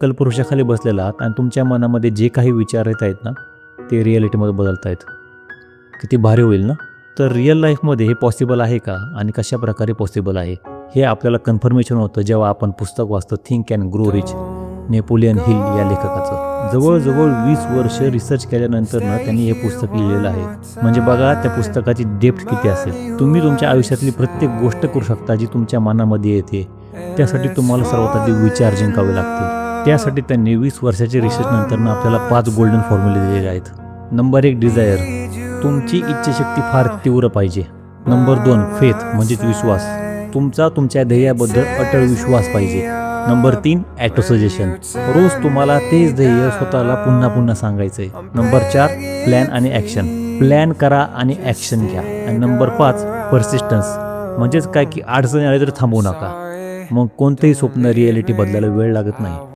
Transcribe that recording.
कल्पवृक्षाखाली बसलेला आहात आणि तुमच्या मनामध्ये जे काही विचार येत आहेत ना ते रिॲलिटीमध्ये बदलत आहेत. किती भारी होईल ना. तर रिअल लाईफमध्ये हे पॉसिबल आहे का आणि कशा प्रकारे पॉसिबल आहे हे आपल्याला कन्फर्मेशन होतं जेव्हा आपण पुस्तक वाचतो think and grow rich, Napoleon Hill या लेखकाचं. जवळजवळ 20 वर्ष रिसर्च केल्यानंतर ना त्यांनी हे पुस्तक लिहिलेलं आहे. म्हणजे बघा त्या पुस्तकाची डेप्थ किती असेल. तुम्ही तुमच्या आयुष्यातली प्रत्येक गोष्ट करू शकता जी तुमच्या मनामध्ये येते. त्यासाठी तुम्हाला सर्वात आधी विचार जिंकावे लागतील. त्यासाठी त्यांनी 20 वर्षाच्या रिसर्च नंतर आपल्याला 5 गोल्डन फॉर्म्युले दिलेले आहेत. नंबर 1 डिझायर, तुमची इच्छाशक्ती फार तीव्र पाहिजे. नंबर 2 फेथ म्हणजेच विश्वास, तुमचा तुमच्या ध्येयाबद्दल अटळ विश्वास पाहिजे. नंबर 3 ॲटोसजेशन, रोज तुम्हाला तेच ध्येय स्वतःला पुन्हा पुन्हा सांगायचं आहे. नंबर 4 प्लॅन आणि ॲक्शन, प्लॅन करा आणि ॲक्शन घ्या. आणि नंबर 5 पर्सिस्टन्स, म्हणजेच काय की अडचणी आले तर थांबवू नका. मग कोणतेही स्वप्न रिॲलिटी बदलायला वेळ लागत नाही.